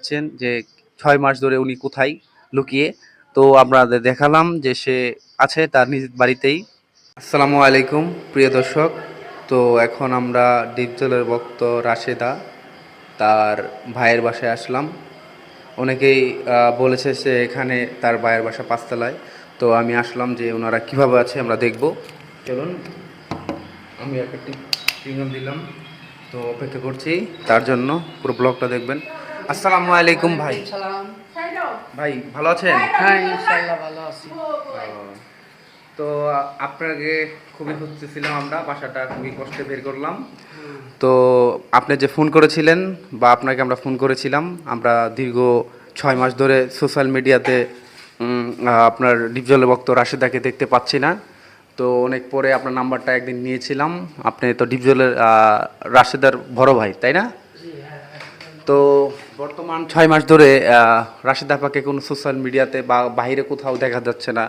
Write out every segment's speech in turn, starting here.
দেখছেন যে 6 মাস ধরে উনি কোথায় লুকিয়ে। তো আপনাদের দেখালাম যে সে আছে তার নিজ বাড়িতেই। আসসালামু আলাইকুম প্রিয় দর্শক। তো এখন আমরা ডিপজলের ভক্ত রাশেদা তার ভাইয়ের বাসায় আসলাম। অনেকেই বলেছে সে এখানে তার ভাইয়ের বাসা পাঁচতলায়। তো আমি আসলাম যে ওনারা কিভাবে আছে আমরা দেখব। চলুন, আমি একটা টিঙ্গম দিলাম, তো অপেক্ষা করছি তার জন্য। পুরো ব্লগটা দেখবেন। আসসালামু আলাইকুম ভাই। সালাম। ভাই ভালো আছেন? হ্যাঁ, ইনশাআল্লাহ ভালো আছি। তো আপনাকে খুবই খুঁজতেছিলাম, আমরা বাসাটা খুবই কষ্টে বের করলাম। তো আপনি যে ফোন করেছিলেন বা আপনাকে আমরা ফোন করেছিলাম, আমরা দীর্ঘ 6 মাস ধরে সোশ্যাল মিডিয়াতে আপনার ডিপজলের ভক্ত রাশেদাকে দেখতে পাচ্ছি না। তো অনেক পরে আপনার নাম্বারটা একদিন নিয়েছিলাম। আপনি তো ডিপজলের রাশেদার বড় ভাই, তাই না? তো বর্তমান 6 মাস ধরে রাশেদ আপাকে কোনো সোশ্যাল মিডিয়াতে বা বাইরে কোথাও দেখা যাচ্ছে না,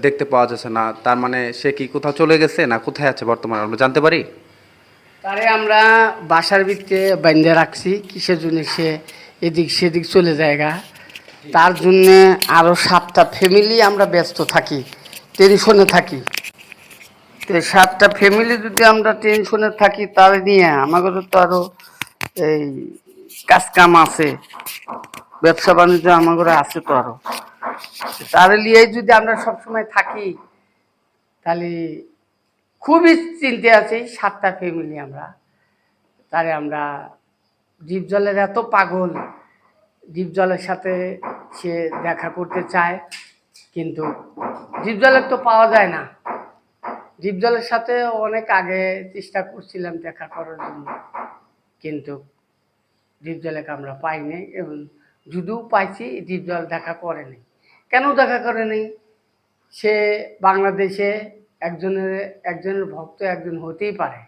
দেখতে পাওয়া যাচ্ছে না। তার মানে সে কি কোথাও চলে গেছে না কোথায় আছে বর্তমানে, আমরা জানতে পারি? তারে আমরা বাসার ভিতরে বাইন্ধে রাখছি, কিসের জন্য সে এদিক সেদিক চলে যায়গা। তার জন্যে আরও 7টা ফ্যামিলি আমরা ব্যস্ত থাকি, টেনশনে থাকি। তো 7টা ফ্যামিলি যদি আমরা টেনশনে থাকি, তাহলে নিয়ে আমাদের তো আরও এই কাজ কাম আছে, ব্যবসা বাণিজ্য আমাদের আছে তো আরও। তারে নিয়ে যদি আমরা সবসময় থাকি, তাহলে খুবই চিন্তে আছি। 7টা ফ্যামিলি আমরা, তারে আমরা ডিপজলের এত পাগল, ডিপজলের সাথে সে দেখা করতে চায়, কিন্তু ডিপজলের তো পাওয়া যায় না। ডিপজলের সাথে অনেক আগে চেষ্টা করছিলাম দেখা করার জন্য, কিন্তু ডিপজলকে আমরা পাইনি। এবং যদিও পাইছি, ডিপজল দেখা করেনি। কেন দেখা করেনি? সে বাংলাদেশে একজনের ভক্ত একজন হতেই পারে,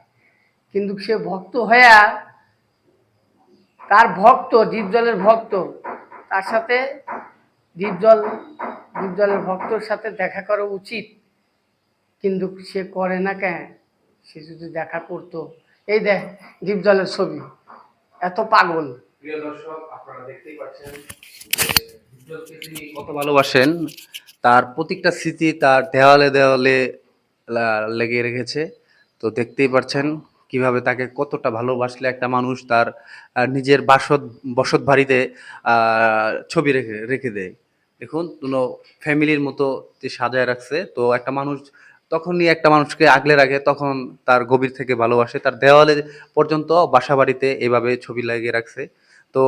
কিন্তু সে ভক্ত হয়ে তার ভক্ত, ডিপজলের ভক্ত, তার সাথে ডিপজলের ভক্তর সাথে দেখা করা উচিত, কিন্তু সে করে না। কেন? সে যদি দেখা করতো, এই দেখ ডিপজলের ছবি, এত পাগল। প্রিয় দর্শক, আপনারা দেখতেই পাচ্ছেন যে ডিপজলকে তিনি কত ভালোবাসেন। তার প্রত্যেকটা স্মৃতি তার দেওয়ালে দেওয়ালে লেগে রেখেছে। তো দেখতেই পাচ্ছেন কিভাবে তাকে কতটা ভালোবাসলে একটা মানুষ তার নিজের বসত বাড়িতে ছবি রেখে রেখে দেয়। দেখুন কোনো ফ্যামিলির মতো যে সাজায় রাখছে। তো একটা মানুষ তখনই একটা মানুষকে আগলে রাখে, তখন তার গভীর থেকে ভালোবাসে। তার দেওয়ালে পর্যন্ত বাসা বাড়িতে এভাবে ছবি লাগিয়ে রাখছে। তো